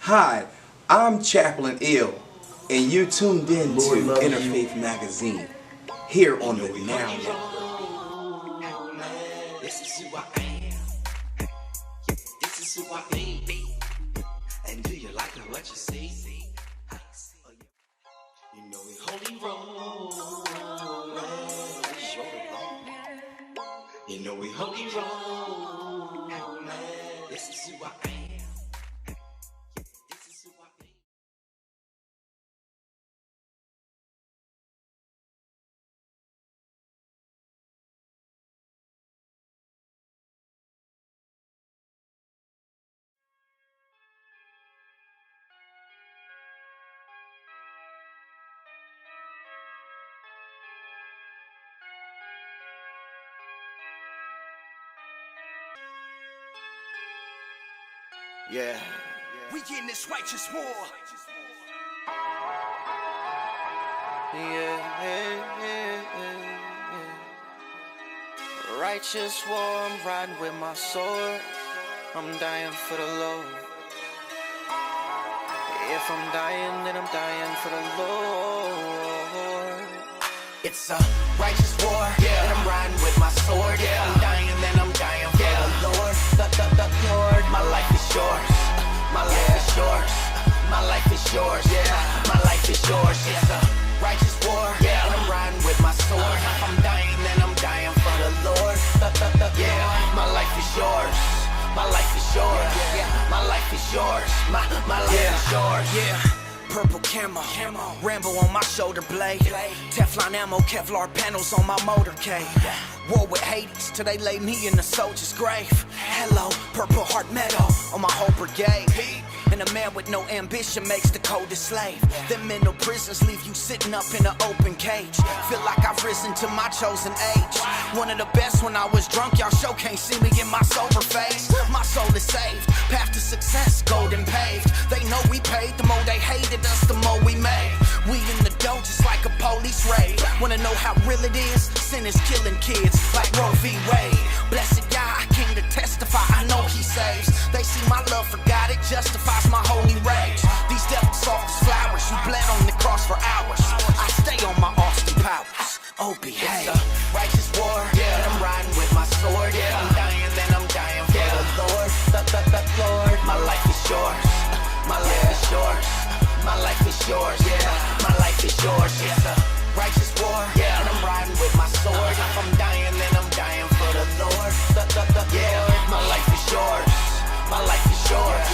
Hi, I'm Chaplain Ill, and you're tuned in to Interfaith Magazine, here on the Now Network. This is who I am. This is who I be. And do you like what you see? You know we holy roll. You know we holy roll. This is who I am. Yeah, we in this righteous war. Yeah. Righteous war, I'm riding with my sword. I'm dying for the Lord. If I'm dying, then I'm dying for the Lord. It's a righteous war, and I'm riding with my sword. I'm dying, then I'm dying for the Lord. The Lord, my life is yours. My life is yours. My life is yours. My life is yours. It's a righteous war, and I'm riding with my sword. If I'm dying, then I'm dying for the Lord. My life is yours. My life is yours. My life is yours. My life is yours. Purple camo, Rambo on my shoulder blade. Teflon ammo, Kevlar panels on my motorcade. War with Hades till they lay me in the soldier's grave. Hello, Purple Heart Medal on my whole brigade. And a man with no ambition makes the coldest slave. Them mental prisons leave you sitting up in an open cage. Feel like I've risen to my chosen age. One of the best when I was drunk, y'all show can't see me in my sober face. My soul is saved, path to success, golden paved. They know we paid, the more they hated us, the more we made. We in the dough just like a police raid. Wanna know how real it is? Sin is killing kids like Roe v. Wade. Blessed Yah, I came to testify, I know he saves. They see my love for God, it justifies my holy rage. These devils soft as flowers, you bled on the cross for hours. I stay on my Austin powers. Oh, behave. It's a righteous war, and I'm riding with my sword. I'm dying, then I'm dying for the Lord. The Lord, my life is yours. My life is yours. My life is yours. My life is yours. It's a righteous war, and I'm riding with my sword. If I'm dying, then I'm dying for the Lord. My life is yours. My life is yours.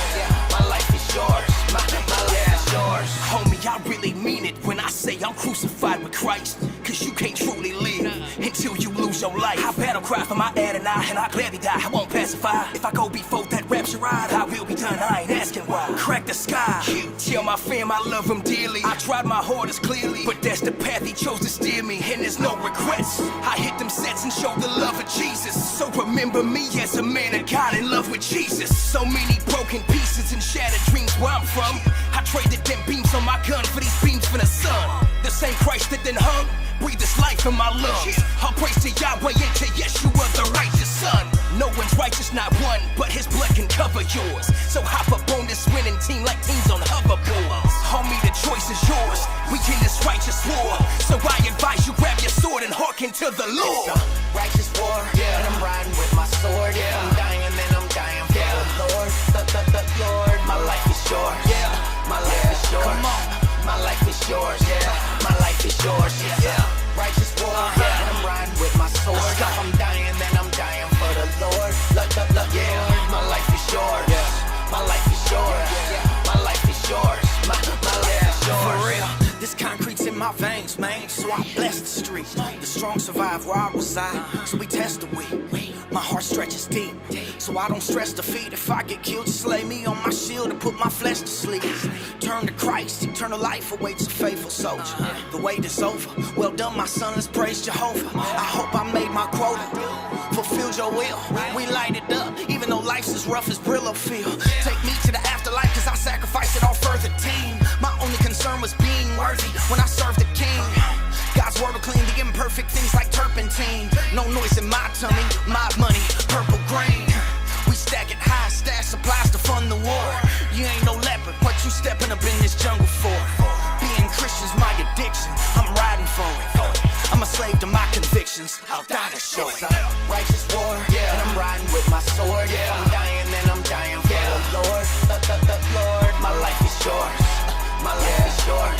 My life is yours. My life is yours. Homie, I really mean it when I say I'm crucified with Christ. Cause you can't truly live until you lose your life. I battle cry for my Adonai, and I gladly die. I won't pacify. If I go before that rapture ride, I will be done. I ain't asking why. Crack the sky. Tell my fam I love him dearly. I tried my hardest clearly, but that's the path he chose to steer me, and there's no regrets. I hit them sets and showed the love of Jesus. So remember me as a man of God in love with Jesus. So many broken pieces and shattered dreams where I'm from. I traded them beams on my gun for these beams from the sun. The same Christ that then hung, breathe this life in my lungs. All praise to Yahweh and to Yeshua, the righteous son. No one's righteous, not one, but his blood can cover yours. So hop up on this winning team like teams on hoverboards. Homie, the choice is yours. We in this righteous war. So I advise you grab your sword and hearken to the Lord. It's a righteous war, and I'm riding with my sword. I'm dying, then I'm dying for the Lord. The Lord, my life is yours. My life is yours. Come on. My life is yours. My life is yours. It's a righteous war, and I'm riding with my sword. If I'm dying, then I'm dying for the Lord. My life is yours. My life is yours. My life is yours. My life is yours. For real, this concrete's in my veins, man. So I bless the streets. The strong survive where I reside. So we test the weak. My heart stretches deep, so I don't stress defeat. If I get killed, just lay me on my shield and put my flesh to sleep. Turn to Christ, eternal life awaits a faithful soldier. The wait is over, well done my son, let's praise Jehovah. I hope I made my quota, fulfilled your will. We light it up, even though life's as rough as Brillo feel. Take me to the afterlife, cause I sacrificed it all for the team. My only concern was being worthy when I served the king. God's word will clean the imperfect things like turpentine. No noise in my tummy, my money, purple green. We stack it high, stash supplies to fund the war. You ain't no leopard, what you stepping up in this jungle for? Being Christian's my addiction, I'm riding for it. I'm a slave to my convictions, I'll die to show it. Righteous war, and I'm riding with my sword. If I'm dying, then I'm dying for the Lord. Lord, my life is yours. My life is yours.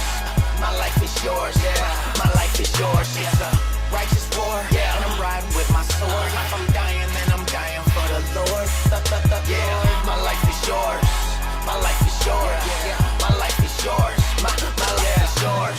My life is yours. My life is yours. It's a righteous war, and I'm riding with my sword. If I'm dying, then I'm dying for the Lord. My life is yours. My life is yours. My life is yours. My life is yours.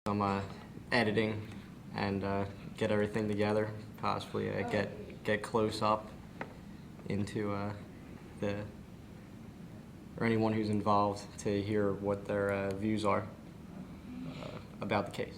I'm editing and get everything together, possibly get close up into or anyone who's involved to hear what their views are about the case.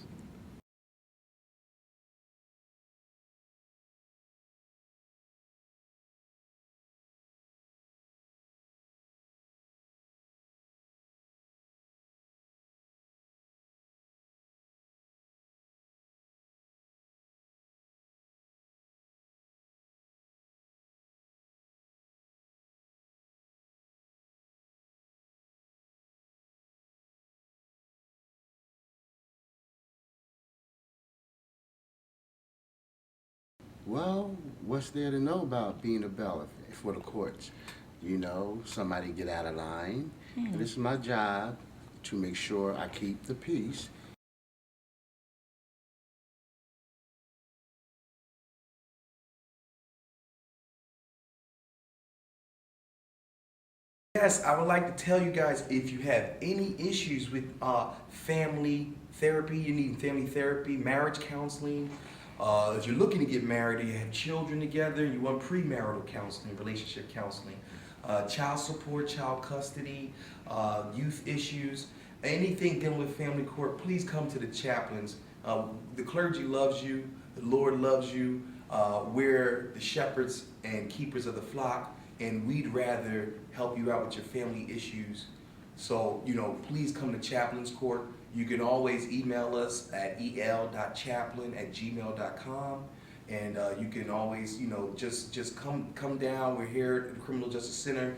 Well, what's there to know about being a bailiff for the courts? You know, somebody get out of line. And this is my job to make sure I keep the peace. Yes, I would like to tell you guys, if you have any issues with family therapy, you need family therapy, marriage counseling, if you're looking to get married or you have children together, you want premarital counseling, relationship counseling, child support, child custody, youth issues, anything dealing with family court, please come to the chaplains. The clergy loves you, the Lord loves you, we're the shepherds and keepers of the flock, and we'd rather help you out with your family issues. So, you know, please come to Chaplain's Court. You can always email us at el.chaplain@gmail.com, and you can always, you know, just come down. We're here at the Criminal Justice Center.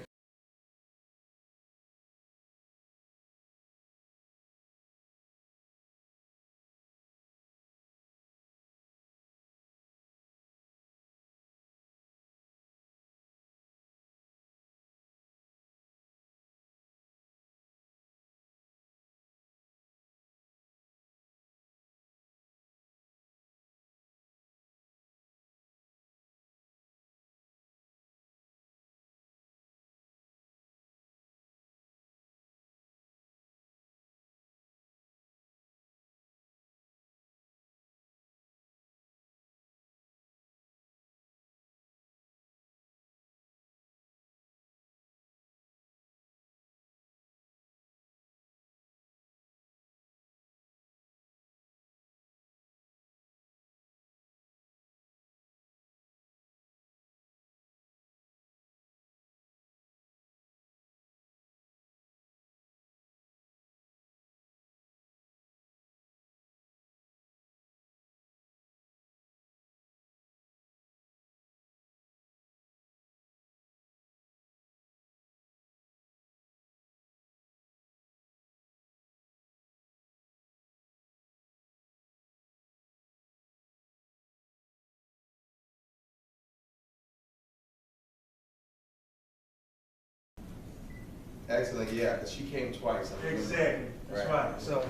Excellent, yeah, because she came twice. Exactly, that's right. So,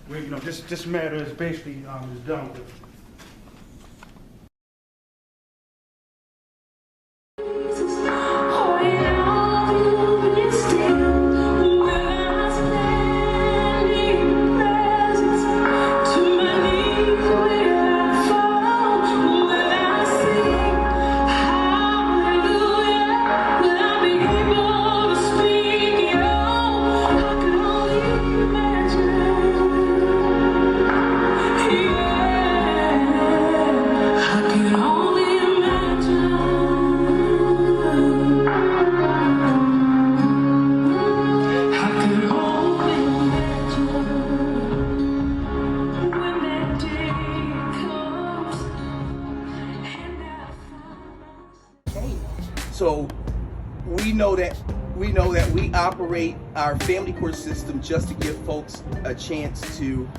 we, you know, this matter is basically is done with. To my knees where I fall, where I So we know that we operate our family court system just to give folks a chance to,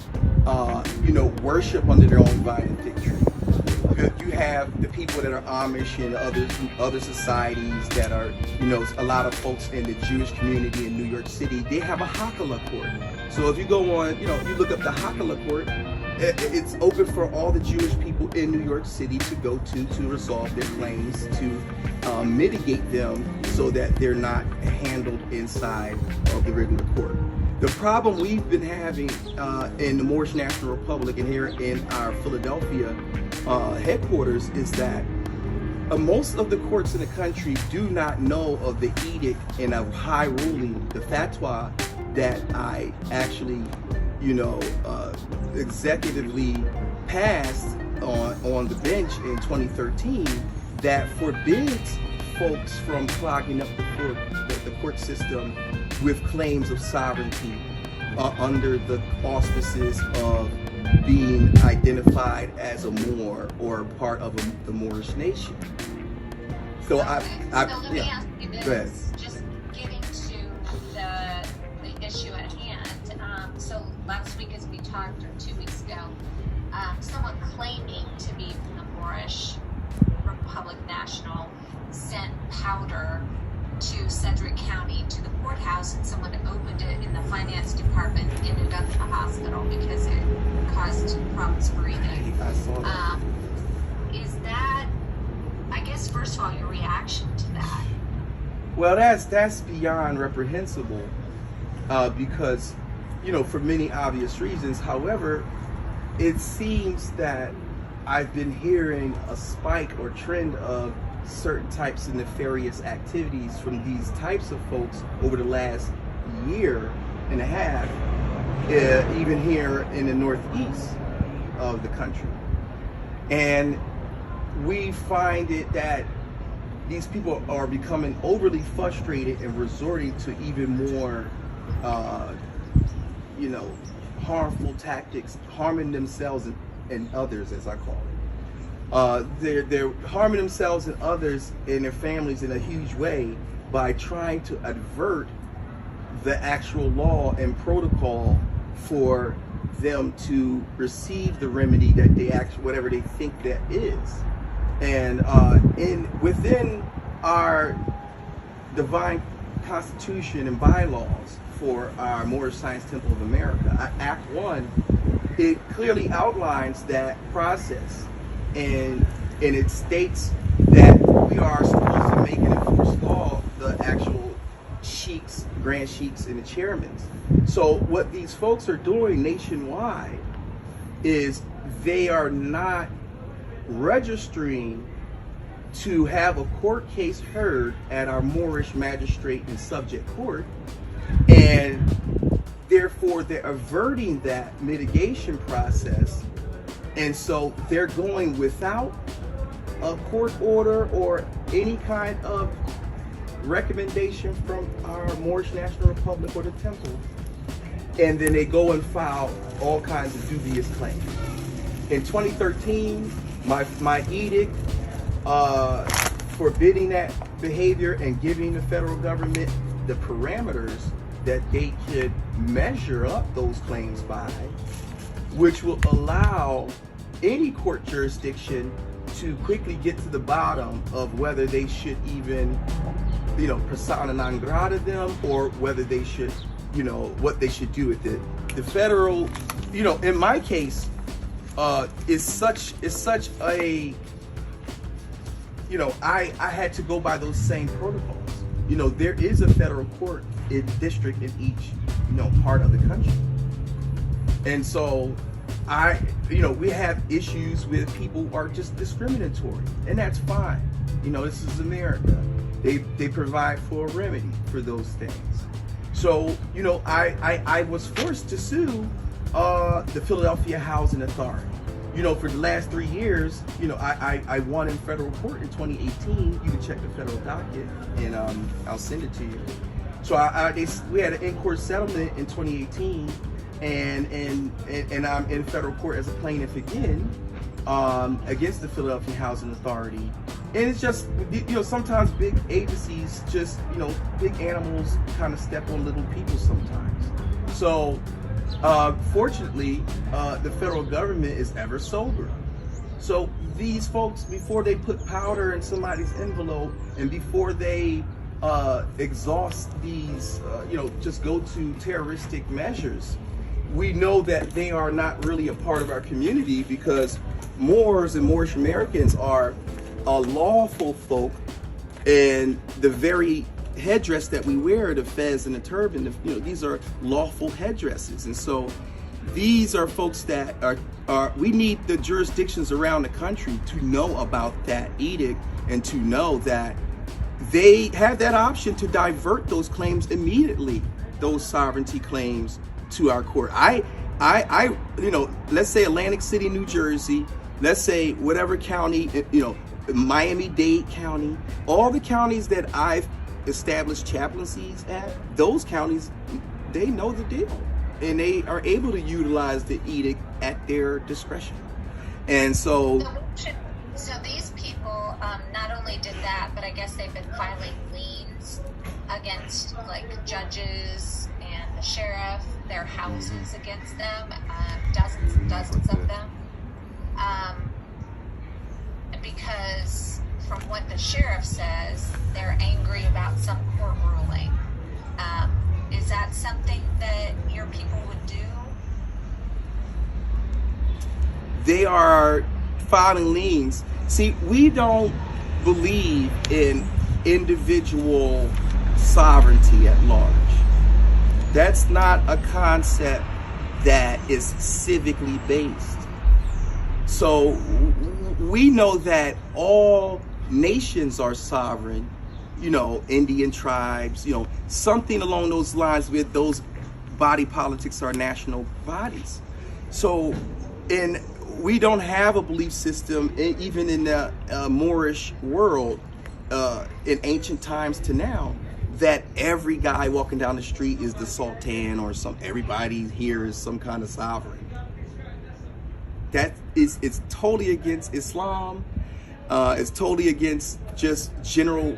worship under their own divine fig tree. You have the people that are Amish and other societies that are, a lot of folks in the Jewish community in New York City, they have a Hakala court. So if you go on, you look up the Hakala court, it's open for all the Jewish people in New York City to go to resolve their claims, to mitigate them so that they're not handled inside of the regular court. The problem we've been having in the Moorish National Republic and here in our Philadelphia headquarters is that most of the courts in the country do not know of the edict and a high ruling, the fatwa, that I actually, executively passed on the bench in 2013 that forbids folks from clogging up the court system with claims of sovereignty under the auspices of being identified as a Moor or part of the Moorish nation. So let me ask you Go ahead. this, just getting to the issue at hand. So last week as we talked, or 2 weeks ago, someone claiming to be from the Moorish Republic National sent powder to Sedgwick County to the courthouse, and someone opened it in the finance department and ended up in the hospital because it caused problems breathing. I saw that. Is that, I guess, first of all, your reaction to that? Well, that's beyond reprehensible because, for many obvious reasons. However, it seems that I've been hearing a spike or trend of certain types of nefarious activities from these types of folks over the last year and a half, even here in the northeast of the country. And we find it that these people are becoming overly frustrated and resorting to even more, harmful tactics, harming themselves and others, as I call it. They're harming themselves and others and their families in a huge way by trying to avert the actual law and protocol for them to receive the remedy that they actually, whatever they think that is. And within our divine constitution and bylaws for our Moorish Science Temple of America, Act 1, it clearly outlines that process. And it states that we are supposed to make and enforce law, the actual sheiks, grand sheiks, and the chairmen. So what these folks are doing nationwide is they are not registering to have a court case heard at our Moorish magistrate and subject court, and therefore they're averting that mitigation process. And so they're going without a court order or any kind of recommendation from our Moorish National Republic or the temple. And then they go and file all kinds of dubious claims. In 2013, my edict forbidding that behavior and giving the federal government the parameters that they could measure up those claims by, which will allow any court jurisdiction to quickly get to the bottom of whether they should even, persona non grata them, or whether they should, what they should do with it. The federal, in my case, is such a, I had to go by those same protocols. There is a federal court district in each, part of the country. And so we have issues with people who are just discriminatory, and that's fine. This is America. They provide for a remedy for those things. So, I was forced to sue the Philadelphia Housing Authority. For the last 3 years, I won in federal court in 2018. You can check the federal docket, and I'll send it to you. So we had an in-court settlement in 2018, and I'm in federal court as a plaintiff again against the Philadelphia Housing Authority And it's just, sometimes big agencies just, big animals kind of step on little people sometimes. So, fortunately, the federal government is ever sober. So these folks, before they put powder in somebody's envelope and before they exhaust these, just go to terroristic measures, we know that they are not really a part of our community, because Moors and Moorish Americans are a lawful folk, and the very headdress that we wear, the fez and the turban, these are lawful headdresses. And so these are folks that are we need the jurisdictions around the country to know about that edict and to know that they have that option to divert those claims immediately, those sovereignty claims, to our court. Let's say Atlantic City, New Jersey, let's say whatever county, Miami-Dade County, all the counties that I've established chaplaincies at, those counties, they know the deal. And they are able to utilize the edict at their discretion. And so these people not only did that, but I guess they've been filing liens against like judges and the sheriff, their houses against them, dozens and dozens of them. Because from what the sheriff says, they're angry about some court ruling. Is that something that your people would do? They are filing liens. See, we don't believe in individual sovereignty at large. That's not a concept that is civically based. So we know that all nations are sovereign, Indian tribes, something along those lines, with those body politics are national bodies. So, and we don't have a belief system, even in the Moorish world, in ancient times to now, that every guy walking down the street is the Sultan, or everybody here is some kind of sovereign. It's totally against Islam. It's totally against just general,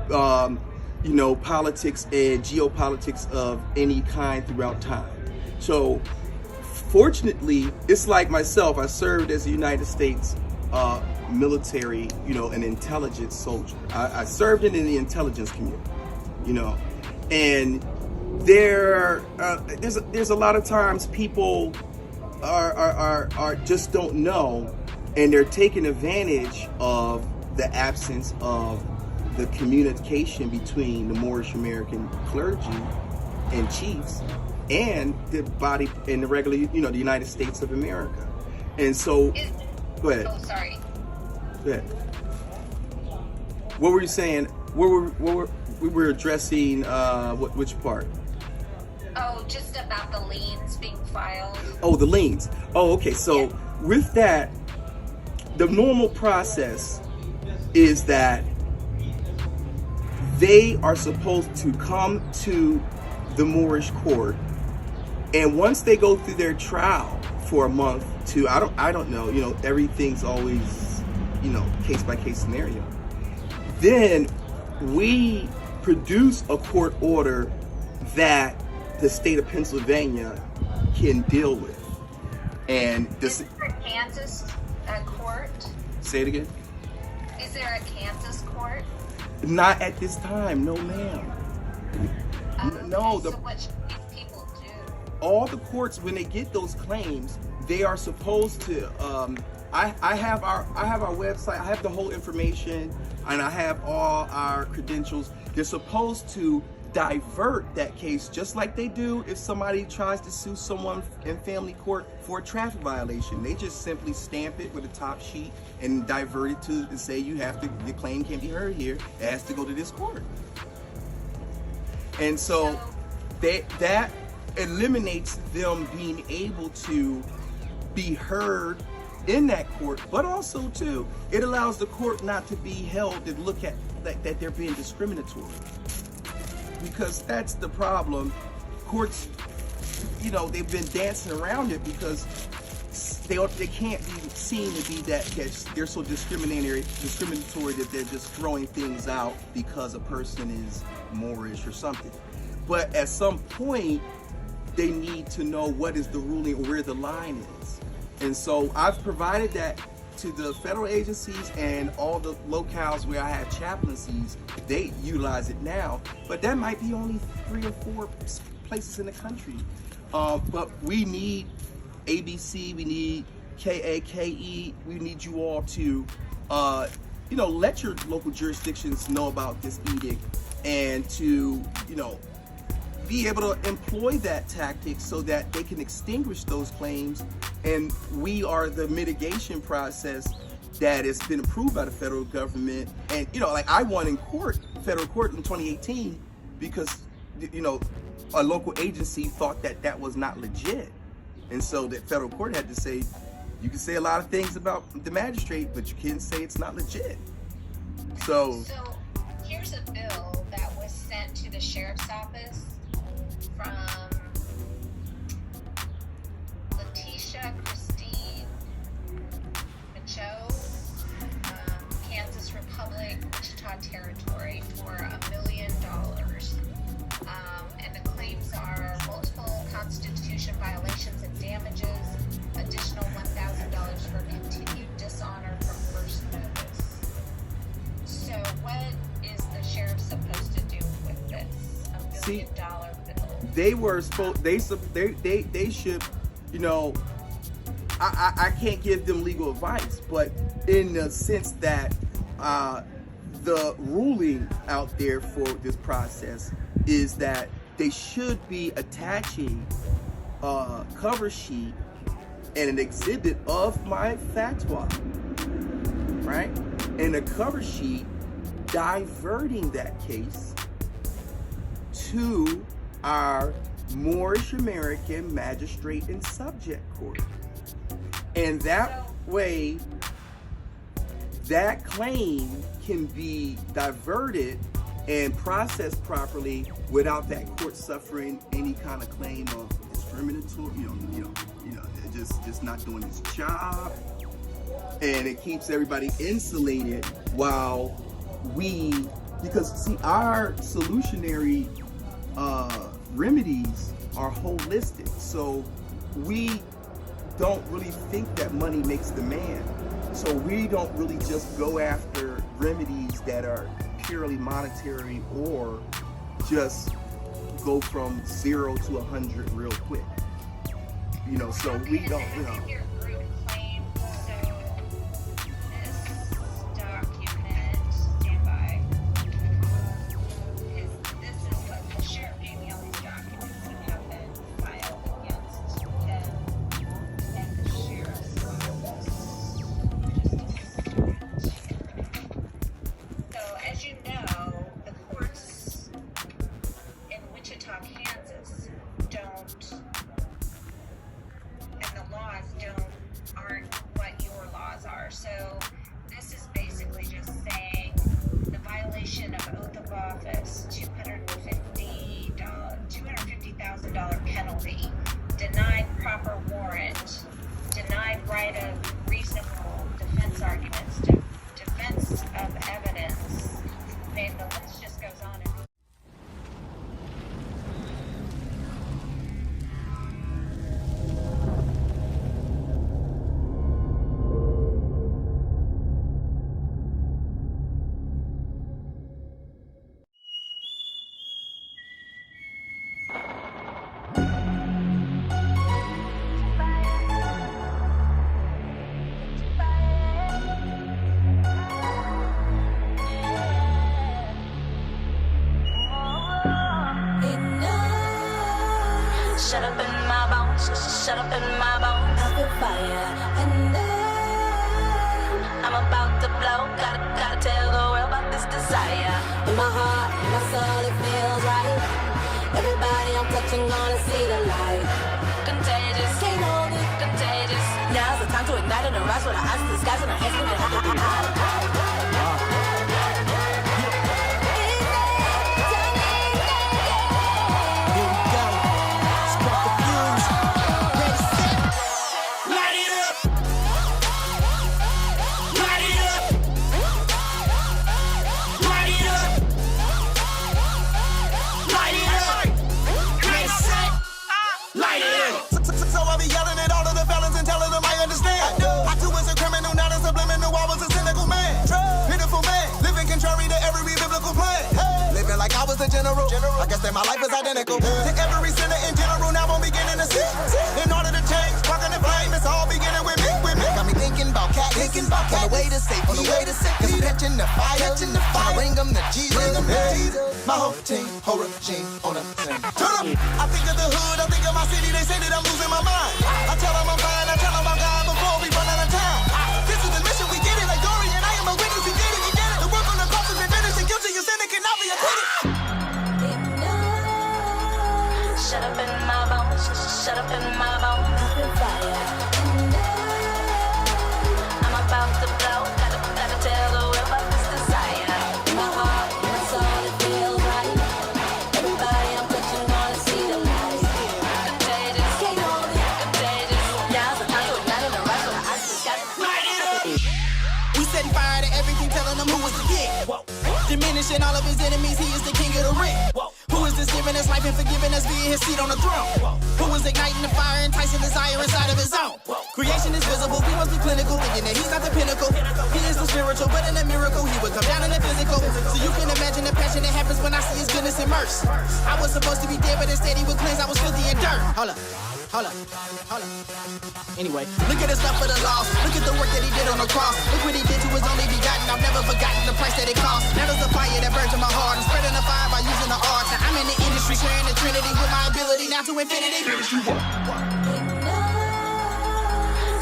politics and geopolitics of any kind throughout time. So, fortunately, it's like myself. I served as a United States military, an intelligence soldier. I served in the intelligence community, and there's a lot of times people are just don't know, and they're taking advantage of the absence of the communication between the Moorish American clergy and chiefs and the body and the regular, the United States of America. And so, go ahead. Oh, sorry. Go ahead. What were you saying? We were addressing which part? Oh, just about the liens being filed. Oh, the liens. Oh, okay. So with that, the normal process is that they are supposed to come to the Moorish court, and once they go through their trial for a month to, I don't know, everything's always, case by case scenario. Then we produce a court order that the state of Pennsylvania can deal with. And this is there a Kansas court? Say it again. Is there a Kansas court? Not at this time, no ma'am. No, so what should these people do? All the courts, when they get those claims, they are supposed to. I have our website. I have the whole information, and I have all our credentials. They're supposed to divert that case, just like they do if somebody tries to sue someone in family court for a traffic violation. They just simply stamp it with a top sheet and divert it to and say your claim can't be heard here. It has to go to this court. And so that eliminates them being able to be heard in that court, but also too, it allows the court not to be held to look at that they're being discriminatory. Because that's the problem. Courts, they've been dancing around it because they can't be seem to be that they're so discriminatory that they're just throwing things out because a person is Moorish or something. But at some point, they need to know what is the ruling or where the line is. And so I've provided that to the federal agencies and all the locales where I have chaplaincies. They utilize it now, but that might be only 3 or 4 places in the country. But we need ABC, we need KAKE, we need you all to, let your local jurisdictions know about this edict and to, be able to employ that tactic so that they can extinguish those claims. And we are the mitigation process that has been approved by the federal government. And, I won in federal court in 2018 because, a local agency thought that was not legit. And so the federal court had to say, you can say a lot of things about the magistrate, but you can't say it's not legit. So here's a bill that was sent to the sheriff's office from Letitia Christine Michaud, Kansas Republic, Wichita Territory, for $1 million. And the claims are multiple Constitution violations and damages, additional $1,000 for continued dishonor from first notice. So what is the sheriff supposed to do with this $1 million bill? They were supposed. They should. I can't give them legal advice, but in the sense that the ruling out there for this process is that they should be attaching a cover sheet and an exhibit of my fatwa, right? And a cover sheet diverting that case to our Moorish American Magistrate and Subject Court. And that way, that claim can be diverted and processed properly without that court suffering any kind of claim of discriminatory, just not doing its job. And it keeps everybody insulated while because our solutionary remedies are holistic. So we don't really think that money makes the man. So we don't really just go after remedies that are purely monetary or just go from 0 to 100 real quick. So we don't, Your group claim, so this document, stand by, because this is what the sheriff gave me, all these documents that have been filed against them and the sheriff's office. So as you know, the courts in Wichita, Kansas aren't what your laws are. So this is basically just saying the violation of oath of office, $250,000 penalty, denied proper warrant, denied right of reasonable defense arguments, defense of evidence. And the list just goes on and on. Shut up in my bones, shut up in my bones. I feel fire, and I'm about to blow. Gotta tell the world about this desire. In my heart, in my soul, it feels right. Everybody I'm touching gonna see the light. Contagious, can't hold it, contagious. Now's the time to ignite and arise with our eyes to the skies and our hands moving high. cynical. To every sinner in general, now I'm beginning to see. In order to change, sparking the flame, it's all beginning with me. Got me thinking about cat, on the way to safety, cause catching the fire, bring them to Jesus. My whole team, whole regime on a team. Turn up! I think of the hood, I think of my city, they say that I'm losing my mind. I tell them I'm fine, I tell them I'm God before we run out of time. This is the mission, we get it like Dory, and I am a witness, we get it, you get it. The work on the cross has been finished, and guilty, you sin, it cannot be acquitted. Shut up in my bones, shut up in my bones. I'm about to blow, gotta tell the world about this desire. My heart, my soul, it feels right. Everybody I'm touching wanna see the light. Contagious, contagious. Yeah, sometimes we're not in the right, so I just got We setting fire to everything, telling them who is the king. Diminishing all of his enemies, he is the king of the ring. Who is this giving us life and forgiving us via his seat on the throne? Who is igniting the fire, enticing desire inside of his own? Creation is visible, we must be clinical, thinking that he's not the pinnacle. He is the spiritual, but in a miracle, he would come down in the physical. So you can imagine the passion that happens when I see his goodness immersed. I was supposed to be dead, but instead he was cleansed, I was filthy and dirt. Hold up. Anyway, look at his love for the lost. Look at the work that he did on the cross. Look what he did to his only begotten. I've never forgotten the price that it cost. Now there's a fire that burns in my heart. I'm spreading the fire by using the arts. Now I'm in the industry, sharing the Trinity with my ability now to infinity.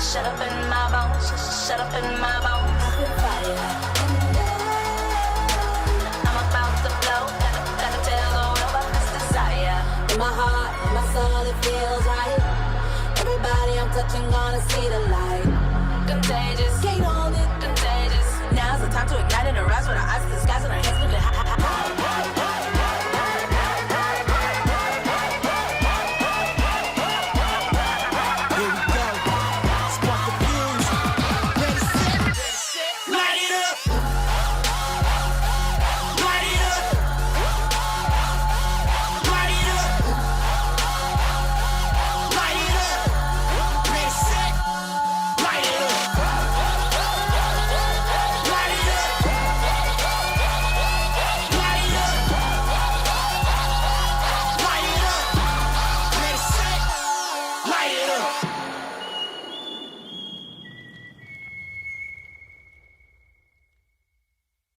Shut up in my bones, shut up in my bones.